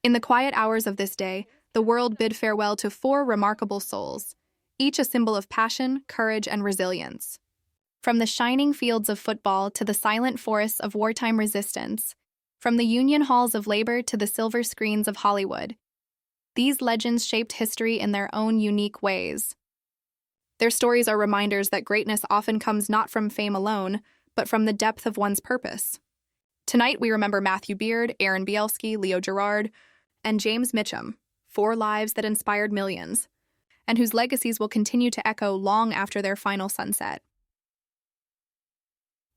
In the quiet hours of this day, the world bid farewell to four remarkable souls, each a symbol of passion, courage, and resilience. From the shining fields of football to the silent forests of wartime resistance, from the union halls of labor to the silver screens of Hollywood, these legends shaped history in their own unique ways. Their stories are reminders that greatness often comes not from fame alone, but from the depth of one's purpose. Tonight we remember Matthew Beard, Aron Bielski, Leo Gerrard, and James Mitchum, four lives that inspired millions, and whose legacies will continue to echo long after their final sunset.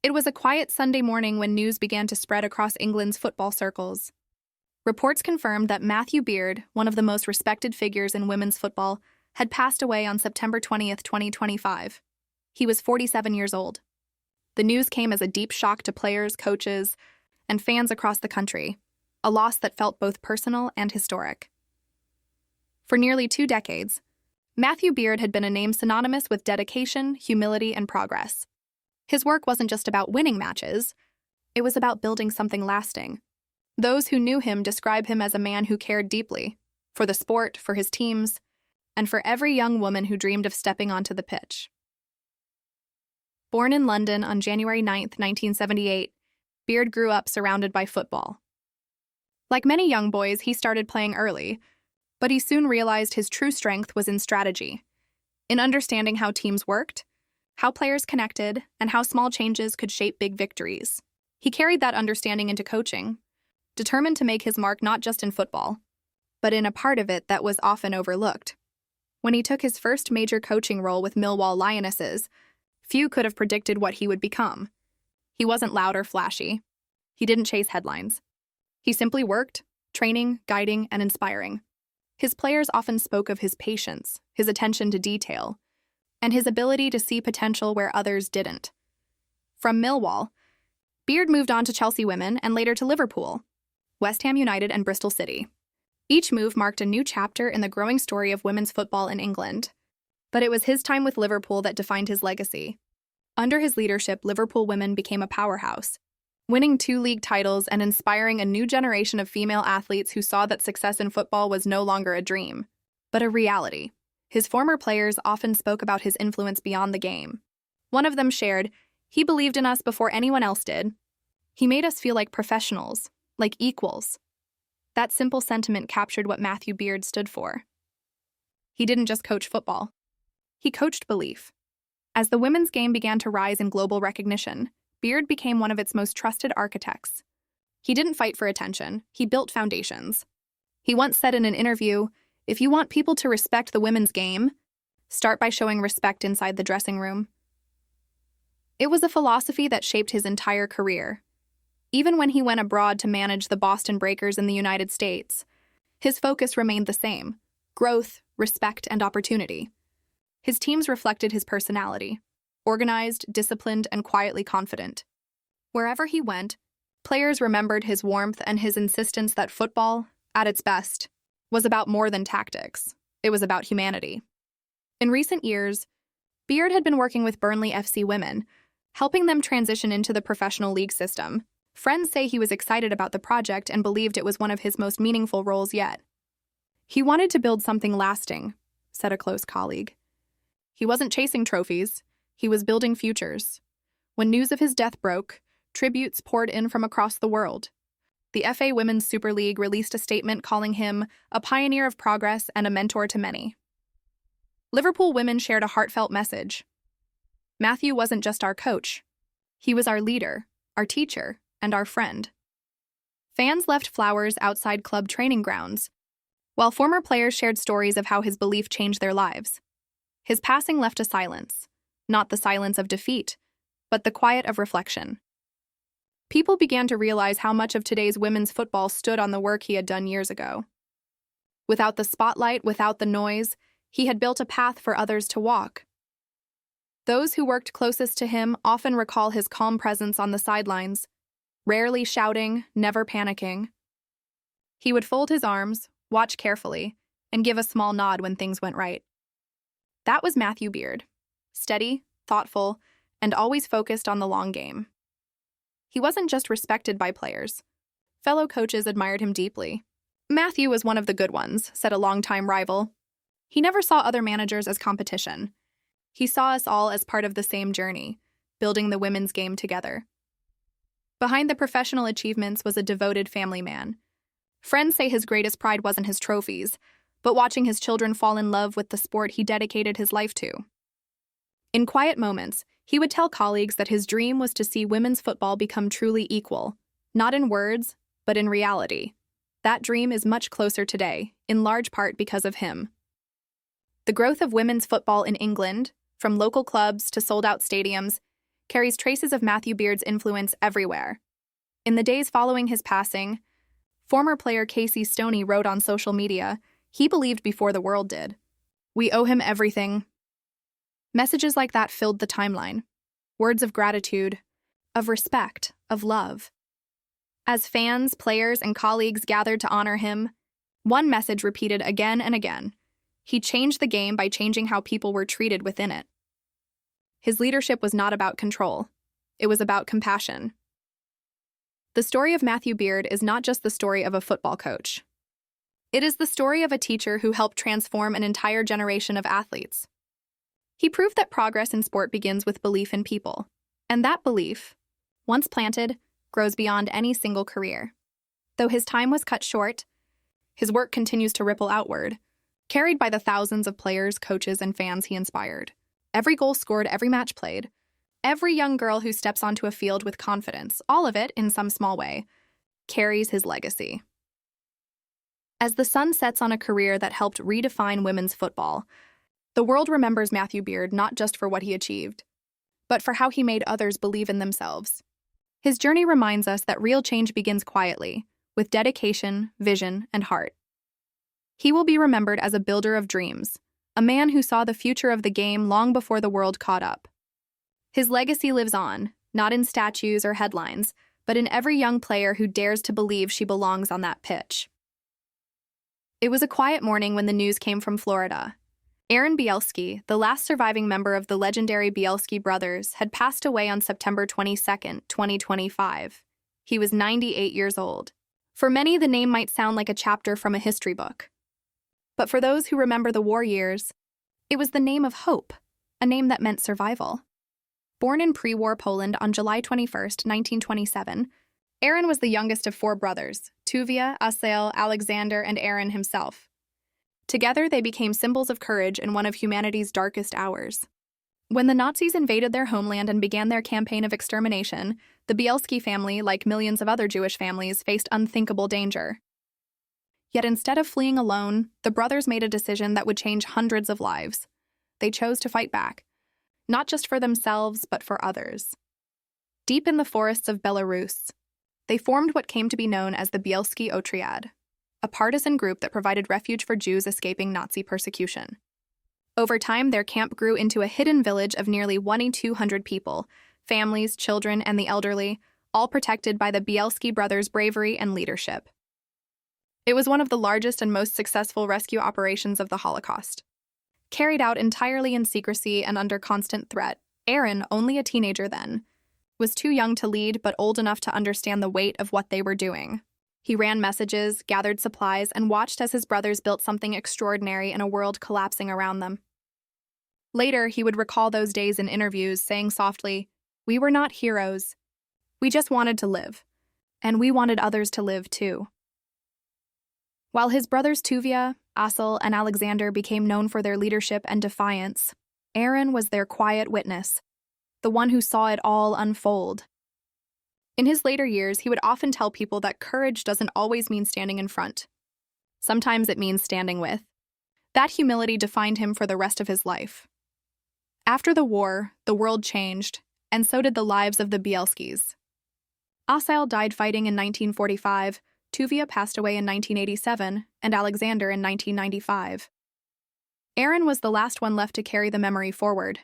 It was a quiet Sunday morning when news began to spread across England's football circles. Reports confirmed that Matthew Beard, one of the most respected figures in women's football, had passed away on September 20th, 2025. He was 47 years old. The news came as a deep shock to players, coaches, and fans across the country, a loss that felt both personal and historic. For nearly 2 decades, Matthew Beard had been a name synonymous with dedication, humility, and progress. His work wasn't just about winning matches, it was about building something lasting. Those who knew him describe him as a man who cared deeply, for the sport, for his teams, and for every young woman who dreamed of stepping onto the pitch. Born in London on January 9, 1978, Beard grew up surrounded by football. Like many young boys, he started playing early, but he soon realized his true strength was in strategy, in understanding how teams worked, how players connected, and how small changes could shape big victories. He carried that understanding into coaching, determined to make his mark not just in football, but in a part of it that was often overlooked. When he took his first major coaching role with Millwall Lionesses, few could have predicted what he would become. He wasn't loud or flashy. He didn't chase headlines. He simply worked, training, guiding, and inspiring. His players often spoke of his patience, his attention to detail, and his ability to see potential where others didn't. From Millwall, Beard moved on to Chelsea Women and later to Liverpool, West Ham United, and Bristol City. Each move marked a new chapter in the growing story of women's football in England. But it was his time with Liverpool that defined his legacy. Under his leadership, Liverpool women became a powerhouse, winning 2 league titles and inspiring a new generation of female athletes who saw that success in football was no longer a dream, but a reality. His former players often spoke about his influence beyond the game. One of them shared, "He believed in us before anyone else did. He made us feel like professionals, like equals." That simple sentiment captured what Matthew Beard stood for. He didn't just coach football. He coached belief. As the women's game began to rise in global recognition, Beard became one of its most trusted architects. He didn't fight for attention, he built foundations. He once said in an interview, "If you want people to respect the women's game, start by showing respect inside the dressing room." It was a philosophy that shaped his entire career. Even when he went abroad to manage the Boston Breakers in the United States, his focus remained the same: growth, respect, and opportunity. His teams reflected his personality: organized, disciplined, and quietly confident. Wherever he went, players remembered his warmth and his insistence that football, at its best, was about more than tactics. It was about humanity. In recent years, Beard had been working with Burnley FC Women, helping them transition into the professional league system. Friends say he was excited about the project and believed it was one of his most meaningful roles yet. "He wanted to build something lasting," said a close colleague. "He wasn't chasing trophies, he was building futures." When news of his death broke, tributes poured in from across the world. The FA Women's Super League released a statement calling him a pioneer of progress and a mentor to many. Liverpool Women shared a heartfelt message. "Matthew wasn't just our coach. He was our leader, our teacher, and our friend." Fans left flowers outside club training grounds, while former players shared stories of how his belief changed their lives. His passing left a silence, not the silence of defeat, but the quiet of reflection. People began to realize how much of today's women's football stood on the work he had done years ago. Without the spotlight, without the noise, he had built a path for others to walk. Those who worked closest to him often recall his calm presence on the sidelines, rarely shouting, never panicking. He would fold his arms, watch carefully, and give a small nod when things went right. That was Matthew Beard, steady, thoughtful, and always focused on the long game. He wasn't just respected by players. Fellow coaches admired him deeply. "Matthew was one of the good ones," said a longtime rival. "He never saw other managers as competition. He saw us all as part of the same journey, building the women's game together." Behind the professional achievements was a devoted family man. Friends say his greatest pride wasn't his trophies, but watching his children fall in love with the sport he dedicated his life to. In quiet moments, he would tell colleagues that his dream was to see women's football become truly equal, not in words, but in reality. That dream is much closer today, in large part because of him. The growth of women's football in England, from local clubs to sold-out stadiums, carries traces of Matthew Beard's influence everywhere. In the days following his passing, former player Casey Stoney wrote on social media, "He believed before the world did. We owe him everything." Messages like that filled the timeline. Words of gratitude, of respect, of love. As fans, players, and colleagues gathered to honor him, one message repeated again and again. He changed the game by changing how people were treated within it. His leadership was not about control. It was about compassion. The story of Matthew Beard is not just the story of a football coach. It is the story of a teacher who helped transform an entire generation of athletes. He proved that progress in sport begins with belief in people, and that belief, once planted, grows beyond any single career. Though his time was cut short, his work continues to ripple outward, carried by the thousands of players, coaches, and fans he inspired. Every goal scored, every match played, every young girl who steps onto a field with confidence, all of it, in some small way, carries his legacy. As the sun sets on a career that helped redefine women's football, the world remembers Matthew Beard not just for what he achieved, but for how he made others believe in themselves. His journey reminds us that real change begins quietly, with dedication, vision, and heart. He will be remembered as a builder of dreams, a man who saw the future of the game long before the world caught up. His legacy lives on, not in statues or headlines, but in every young player who dares to believe she belongs on that pitch. It was a quiet morning when the news came from Florida. Aron Bielski, the last surviving member of the legendary Bielski brothers, had passed away on September 22, 2025. He was 98 years old. For many, the name might sound like a chapter from a history book. But for those who remember the war years, it was the name of hope, a name that meant survival. Born in pre-war Poland on July 21, 1927, Aron was the youngest of four brothers, Tuvia, Asael, Alexander, and Aron himself. Together, they became symbols of courage in one of humanity's darkest hours. When the Nazis invaded their homeland and began their campaign of extermination, the Bielski family, like millions of other Jewish families, faced unthinkable danger. Yet instead of fleeing alone, the brothers made a decision that would change hundreds of lives. They chose to fight back, not just for themselves, but for others. Deep in the forests of Belarus, they formed what came to be known as the Bielski Otriad, a partisan group that provided refuge for Jews escaping Nazi persecution. Over time, their camp grew into a hidden village of nearly 2,200 people, families, children, and the elderly, all protected by the Bielski brothers' bravery and leadership. It was one of the largest and most successful rescue operations of the Holocaust. Carried out entirely in secrecy and under constant threat, Aron, only a teenager then, was too young to lead but old enough to understand the weight of what they were doing. He ran messages, gathered supplies, and watched as his brothers built something extraordinary in a world collapsing around them. Later, he would recall those days in interviews, saying softly, "We were not heroes. We just wanted to live. And we wanted others to live too." While his brothers Tuvia, Asael, and Alexander became known for their leadership and defiance, Aron was their quiet witness, the one who saw it all unfold. In his later years, he would often tell people that courage doesn't always mean standing in front. Sometimes it means standing with. That humility defined him for the rest of his life. After the war, the world changed, and so did the lives of the Bielskis. Asael died fighting in 1945, Tuvia passed away in 1987, and Alexander in 1995. Aron was the last one left to carry the memory forward.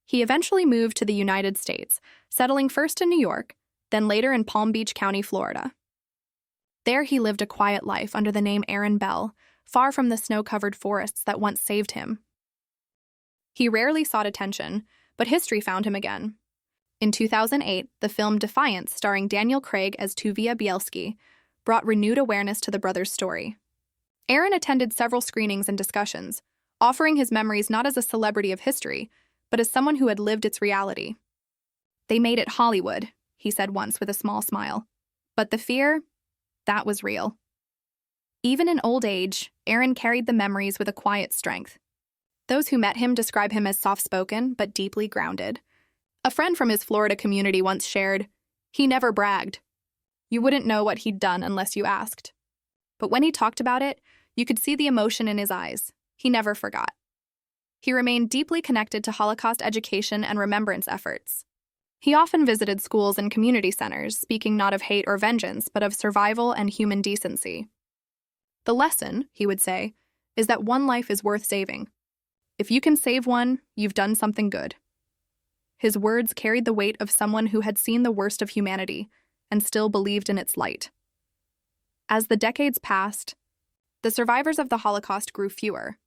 He eventually moved to the United States, settling first in New York, then later in Palm Beach County, Florida. There he lived a quiet life under the name Aron Bell, far from the snow-covered forests that once saved him. He rarely sought attention, but history found him again. In 2008, the film Defiance, starring Daniel Craig as Tuvia Bielski, brought renewed awareness to the brothers' story. Aron attended several screenings and discussions, offering his memories not as a celebrity of history, but as someone who had lived its reality. "They made it Hollywood," he said once with a small smile. But the fear, that was real. Even in old age, Aron carried the memories with a quiet strength. Those who met him describe him as soft-spoken but deeply grounded. A friend from his Florida community once shared, "He never bragged. You wouldn't know what he'd done unless you asked. But when he talked about it, you could see the emotion in his eyes. He never forgot." He remained deeply connected to Holocaust education and remembrance efforts. He often visited schools and community centers, speaking not of hate or vengeance, but of survival and human decency. "The lesson," he would say, "is that one life is worth saving. If you can save one, you've done something good." His words carried the weight of someone who had seen the worst of humanity and still believed in its light. As the decades passed, the survivors of the Holocaust grew fewer.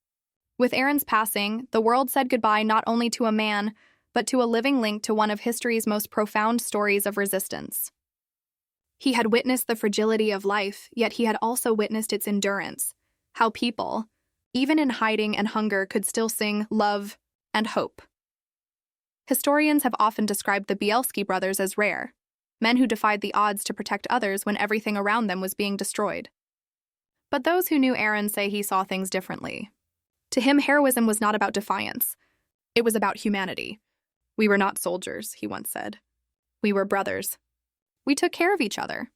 With Aron's passing, the world said goodbye not only to a man, but to a living link to one of history's most profound stories of resistance. He had witnessed the fragility of life, yet he had also witnessed its endurance, how people, even in hiding and hunger, could still sing love and hope. Historians have often described the Bielski brothers as rare, men who defied the odds to protect others when everything around them was being destroyed. But those who knew Aron say he saw things differently. To him, heroism was not about defiance. It was about humanity. "We were not soldiers," he once said. "We were brothers. We took care of each other."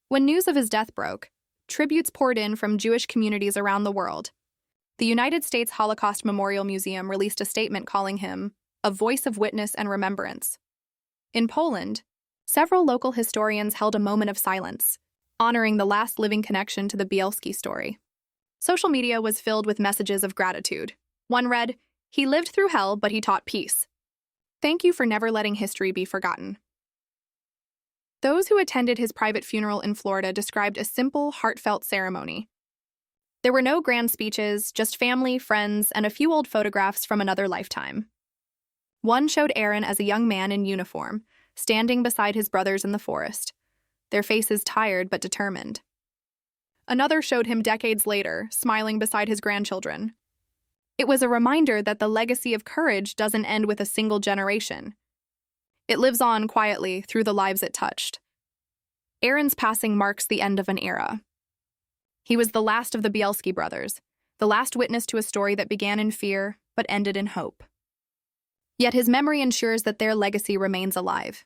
When news of his death broke, tributes poured in from Jewish communities around the world. The United States Holocaust Memorial Museum released a statement calling him a voice of witness and remembrance. In Poland, several local historians held a moment of silence, honoring the last living connection to the Bielski story. Social media was filled with messages of gratitude. One read, "He lived through hell, but he taught peace. Thank you for never letting history be forgotten." Those who attended his private funeral in Florida described a simple, heartfelt ceremony. There were no grand speeches, just family, friends, and a few old photographs from another lifetime. One showed Aron as a young man in uniform, standing beside his brothers in the forest, their faces tired but determined. Another showed him decades later, smiling beside his grandchildren. It was a reminder that the legacy of courage doesn't end with a single generation. It lives on quietly through the lives it touched. Aron's passing marks the end of an era. He was the last of the Bielski brothers, the last witness to a story that began in fear but ended in hope. Yet his memory ensures that their legacy remains alive.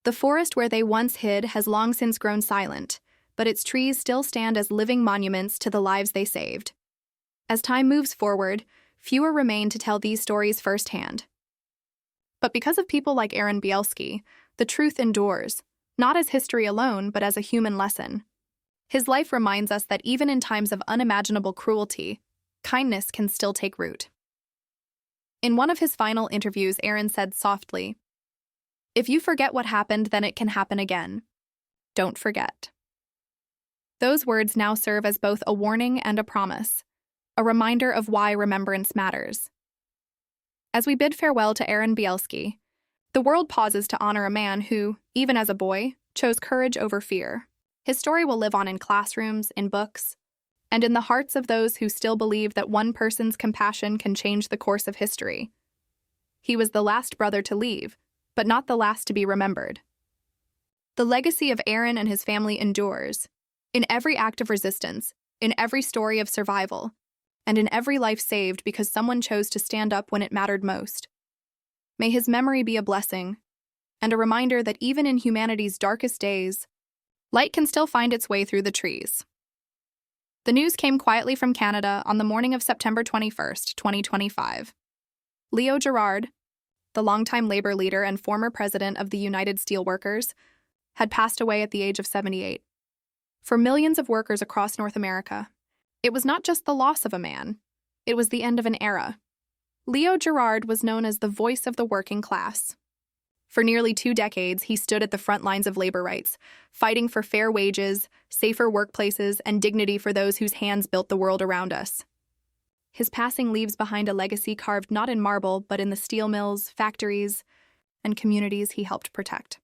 The forest where they once hid has long since grown silent, but its trees still stand as living monuments to the lives they saved. As time moves forward, fewer remain to tell these stories firsthand. But because of people like Aron Bielski, the truth endures, not as history alone, but as a human lesson. His life reminds us that even in times of unimaginable cruelty, kindness can still take root. In one of his final interviews, Aron said softly, "If you forget what happened, then it can happen again. Don't forget." Those words now serve as both a warning and a promise, a reminder of why remembrance matters. As we bid farewell to Aron Bielski, the world pauses to honor a man who, even as a boy, chose courage over fear. His story will live on in classrooms, in books, and in the hearts of those who still believe that one person's compassion can change the course of history. He was the last brother to leave, but not the last to be remembered. The legacy of Aron and his family endures, in every act of resistance, in every story of survival, and in every life saved because someone chose to stand up when it mattered most. May his memory be a blessing, and a reminder that even in humanity's darkest days, light can still find its way through the trees. The news came quietly from Canada on the morning of September 21st, 2025. Leo Gerard, the longtime labor leader and former president of the United Steelworkers, had passed away at the age of 78. For millions of workers across North America, it was not just the loss of a man, it was the end of an era. Leo Gerard was known as the voice of the working class. For nearly 2 decades, he stood at the front lines of labor rights, fighting for fair wages, safer workplaces, and dignity for those whose hands built the world around us. His passing leaves behind a legacy carved not in marble, but in the steel mills, factories, and communities he helped protect.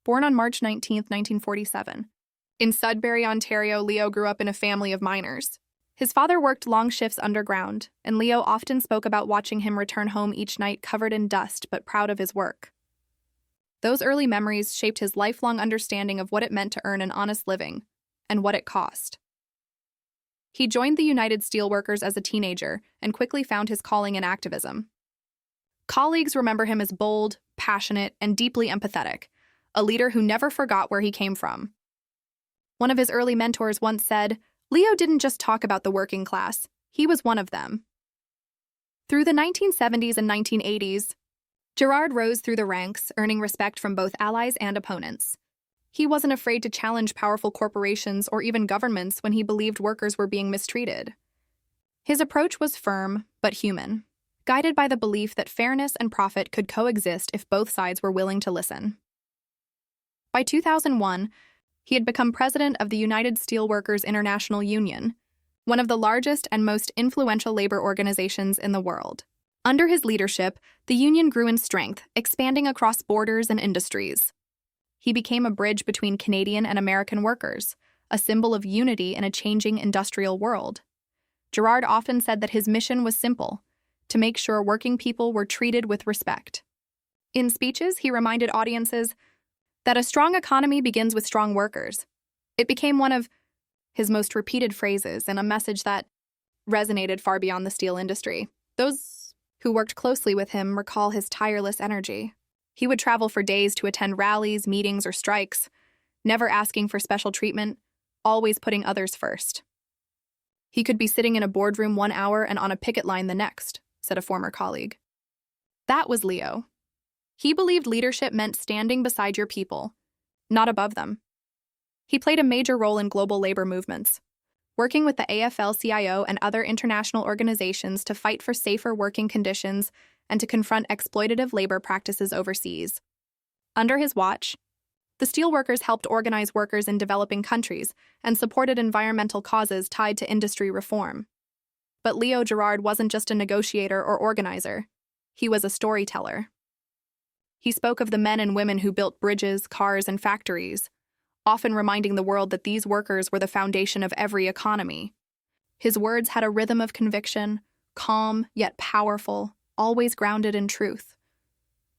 Born on March 19, 1947, In Sudbury, Ontario, Leo grew up in a family of miners. His father worked long shifts underground, and Leo often spoke about watching him return home each night covered in dust but proud of his work. Those early memories shaped his lifelong understanding of what it meant to earn an honest living and what it cost. He joined the United Steelworkers as a teenager and quickly found his calling in activism. Colleagues remember him as bold, passionate, and deeply empathetic, a leader who never forgot where he came from. One of his early mentors once said, "Leo didn't just talk about the working class, he was one of them." Through the 1970s and 1980s, Gerard rose through the ranks, earning respect from both allies and opponents. He wasn't afraid to challenge powerful corporations or even governments when he believed workers were being mistreated. His approach was firm but human, guided by the belief that fairness and profit could coexist if both sides were willing to listen. By 2001, he had become president of the United Steelworkers International Union, one of the largest and most influential labor organizations in the world. Under his leadership, the union grew in strength, expanding across borders and industries. He became a bridge between Canadian and American workers, a symbol of unity in a changing industrial world. Gerard often said that his mission was simple: to make sure working people were treated with respect. In speeches, he reminded audiences that a strong economy begins with strong workers. It became one of his most repeated phrases and a message that resonated far beyond the steel industry. Those who worked closely with him recall his tireless energy. He would travel for days to attend rallies, meetings, or strikes, never asking for special treatment, always putting others first. "He could be sitting in a boardroom 1 hour and on a picket line the next," said a former colleague. That was Leo. He believed leadership meant standing beside your people, not above them. He played a major role in global labor movements, working with the AFL-CIO and other international organizations to fight for safer working conditions and to confront exploitative labor practices overseas. Under his watch, the steelworkers helped organize workers in developing countries and supported environmental causes tied to industry reform. But Leo Gerard wasn't just a negotiator or organizer. He was a storyteller. He spoke of the men and women who built bridges, cars, and factories, often reminding the world that these workers were the foundation of every economy. His words had a rhythm of conviction, calm yet powerful, always grounded in truth.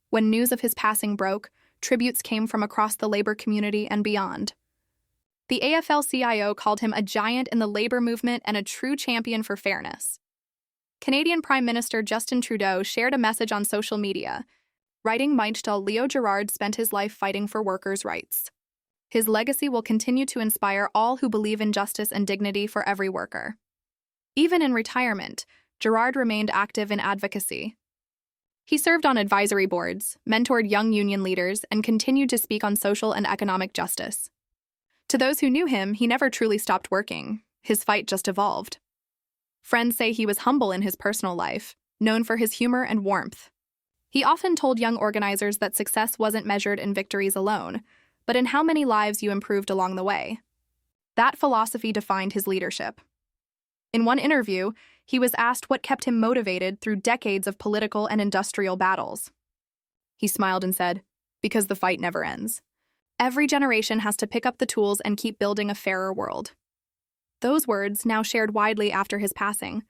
When news of his passing broke, tributes came from across the labor community and beyond. The AFL-CIO called him a giant in the labor movement and a true champion for fairness. Canadian Prime Minister Justin Trudeau shared a message on social media, writing, "Meidstal Leo Gerard spent his life fighting for workers' rights. His legacy will continue to inspire all who believe in justice and dignity for every worker." Even in retirement, Gerard remained active in advocacy. He served on advisory boards, mentored young union leaders, and continued to speak on social and economic justice. To those who knew him, he never truly stopped working. His fight just evolved. Friends say he was humble in his personal life, known for his humor and warmth. He often told young organizers that success wasn't measured in victories alone, but in how many lives you improved along the way. That philosophy defined his leadership. In one interview, he was asked what kept him motivated through decades of political and industrial battles. He smiled and said, "Because the fight never ends. Every generation has to pick up the tools and keep building a fairer world." Those words, now shared widely after his passing,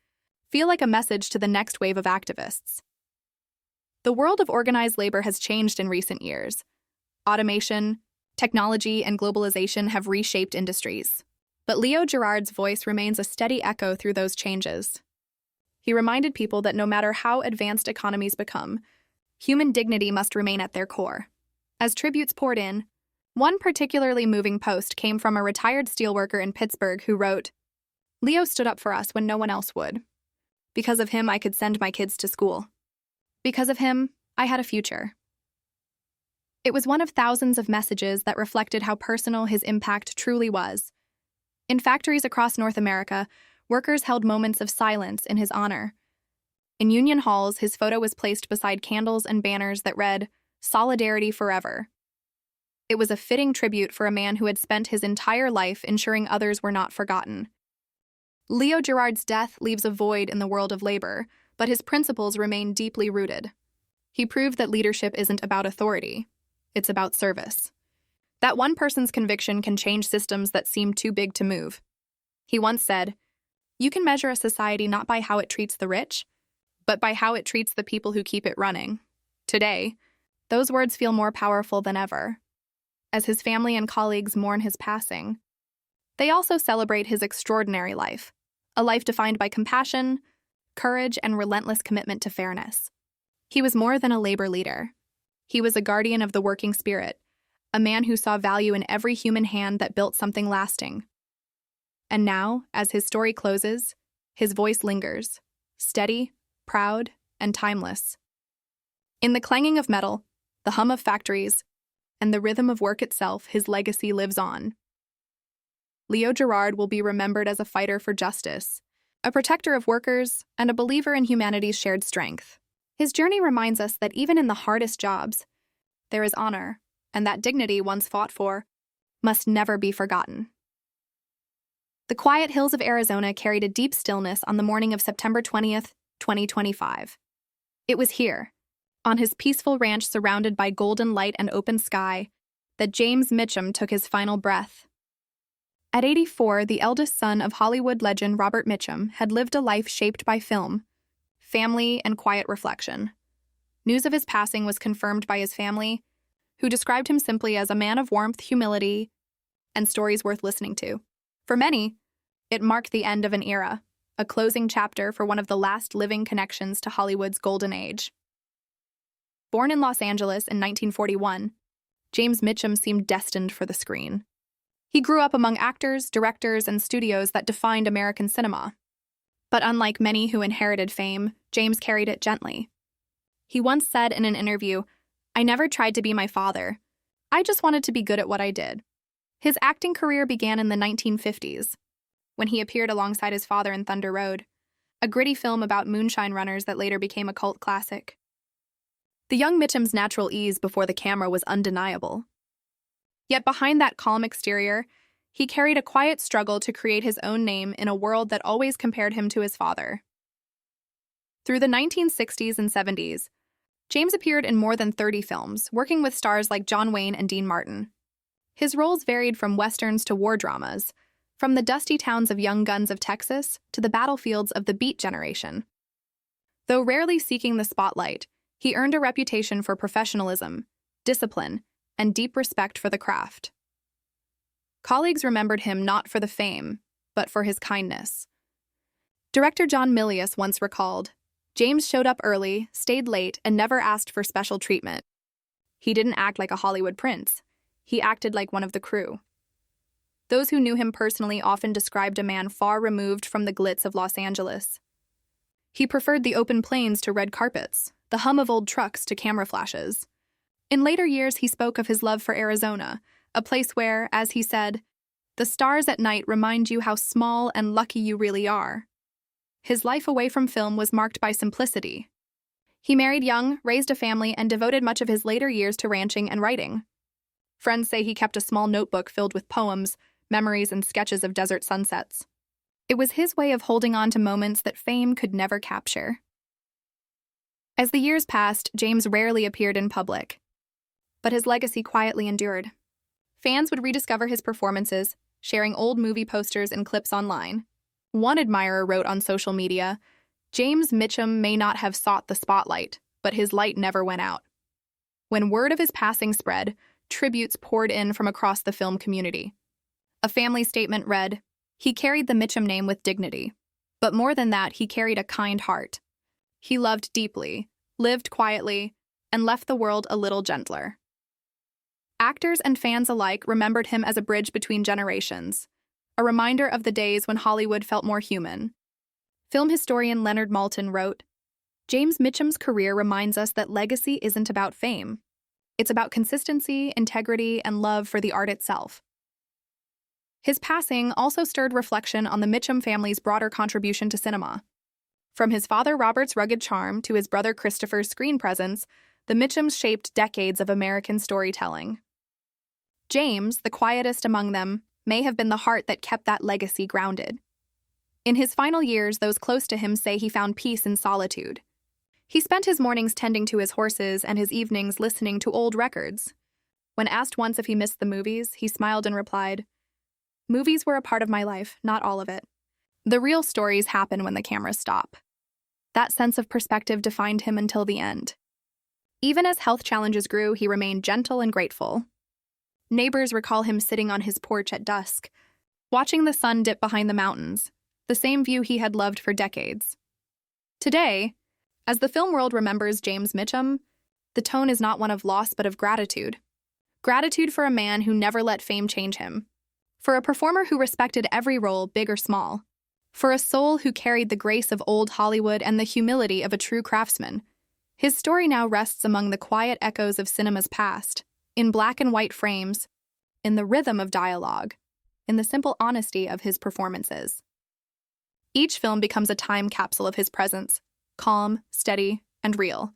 feel like a message to the next wave of activists. The world of organized labor has changed in recent years. Automation, technology, and globalization have reshaped industries. But Leo Gerard's voice remains a steady echo through those changes. He reminded people that no matter how advanced economies become, human dignity must remain at their core. As tributes poured in, one particularly moving post came from a retired steelworker in Pittsburgh who wrote, "Leo stood up for us when no one else would. Because of him, I could send my kids to school. Because of him, I had a future." It was one of thousands of messages that reflected how personal his impact truly was. In factories across North America, workers held moments of silence in his honor. In union halls, his photo was placed beside candles and banners that read, "Solidarity Forever." It was a fitting tribute for a man who had spent his entire life ensuring others were not forgotten. Leo Gerard's death leaves a void in the world of labor, but his principles remain deeply rooted. He proved that leadership isn't about authority. It's about service. That one person's conviction can change systems that seem too big to move. He once said, "You can measure a society not by how it treats the rich, but by how it treats the people who keep it running." Today, those words feel more powerful than ever. As his family and colleagues mourn his passing, they also celebrate his extraordinary life, a life defined by compassion, courage, and relentless commitment to fairness. He was more than a labor leader. He was a guardian of the working spirit, a man who saw value in every human hand that built something lasting. And now, as his story closes, his voice lingers, steady, proud, and timeless. In the clanging of metal, the hum of factories, and the rhythm of work itself, his legacy lives on. Leo Gerard will be remembered as a fighter for justice, a protector of workers, and a believer in humanity's shared strength. His journey reminds us that even in the hardest jobs, there is honor, and that dignity once fought for must never be forgotten. The quiet hills of Arizona carried a deep stillness on the morning of September 20th, 2025. It was here, on his peaceful ranch surrounded by golden light and open sky, that James Mitchum took his final breath. At 84, the eldest son of Hollywood legend Robert Mitchum had lived a life shaped by film, family, and quiet reflection. News of his passing was confirmed by his family, who described him simply as a man of warmth, humility, and stories worth listening to. For many, it marked the end of an era, a closing chapter for one of the last living connections to Hollywood's golden age. Born in Los Angeles in 1941, James Mitchum seemed destined for the screen. He grew up among actors, directors, and studios that defined American cinema. But unlike many who inherited fame, James carried it gently. He once said in an interview, "I never tried to be my father. I just wanted to be good at what I did." His acting career began in the 1950s, when he appeared alongside his father in Thunder Road, a gritty film about moonshine runners that later became a cult classic. The young Mitchum's natural ease before the camera was undeniable. Yet behind that calm exterior, he carried a quiet struggle to create his own name in a world that always compared him to his father. Through the 1960s and 70s, James appeared in more than 30 films, working with stars like John Wayne and Dean Martin. His roles varied from westerns to war dramas, from the dusty towns of Young Guns of Texas to the battlefields of the Beat generation. Though rarely seeking the spotlight, he earned a reputation for professionalism, discipline, and deep respect for the craft. Colleagues remembered him not for the fame, but for his kindness. Director John Milius once recalled, "James showed up early, stayed late, and never asked for special treatment. He didn't act like a Hollywood prince. He acted like one of the crew." Those who knew him personally often described a man far removed from the glitz of Los Angeles. He preferred the open plains to red carpets, the hum of old trucks to camera flashes. In later years, he spoke of his love for Arizona, a place where, as he said, "the stars at night remind you how small and lucky you really are." His life away from film was marked by simplicity. He married young, raised a family, and devoted much of his later years to ranching and writing. Friends say he kept a small notebook filled with poems, memories, and sketches of desert sunsets. It was his way of holding on to moments that fame could never capture. As the years passed, James rarely appeared in public, but his legacy quietly endured. Fans would rediscover his performances, sharing old movie posters and clips online. One admirer wrote on social media, "James Mitchum may not have sought the spotlight, but his light never went out." When word of his passing spread, tributes poured in from across the film community. A family statement read, "He carried the Mitchum name with dignity, but more than that, he carried a kind heart. He loved deeply, lived quietly, and left the world a little gentler." Actors and fans alike remembered him as a bridge between generations, a reminder of the days when Hollywood felt more human. Film historian Leonard Maltin wrote, "James Mitchum's career reminds us that legacy isn't about fame. It's about consistency, integrity, and love for the art itself." His passing also stirred reflection on the Mitchum family's broader contribution to cinema. From his father Robert's rugged charm to his brother Christopher's screen presence, the Mitchums shaped decades of American storytelling. James, the quietest among them, may have been the heart that kept that legacy grounded. In his final years, those close to him say he found peace in solitude. He spent his mornings tending to his horses and his evenings listening to old records. When asked once if he missed the movies, he smiled and replied, "Movies were a part of my life, not all of it. The real stories happen when the cameras stop." That sense of perspective defined him until the end. Even as health challenges grew, he remained gentle and grateful. Neighbors recall him sitting on his porch at dusk, watching the sun dip behind the mountains, the same view he had loved for decades. Today, as the film world remembers James Mitchum, the tone is not one of loss but of gratitude. Gratitude for a man who never let fame change him, for a performer who respected every role, big or small, for a soul who carried the grace of old Hollywood and the humility of a true craftsman. His story now rests among the quiet echoes of cinema's past, in black and white frames, in the rhythm of dialogue, in the simple honesty of his performances. Each film becomes a time capsule of his presence, calm, steady, and real.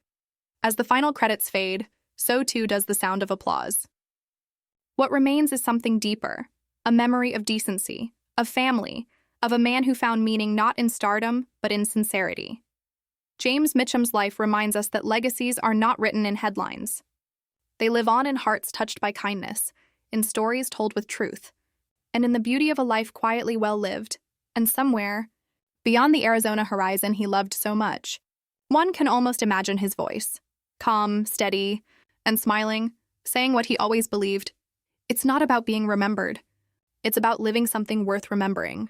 As the final credits fade, so too does the sound of applause. What remains is something deeper, a memory of decency, of family, of a man who found meaning not in stardom, but in sincerity. James Mitchum's life reminds us that legacies are not written in headlines. They live on in hearts touched by kindness, in stories told with truth, and in the beauty of a life quietly well lived, and somewhere, beyond the Arizona horizon he loved so much, one can almost imagine his voice, calm, steady, and smiling, saying what he always believed. It's not about being remembered. It's about living something worth remembering.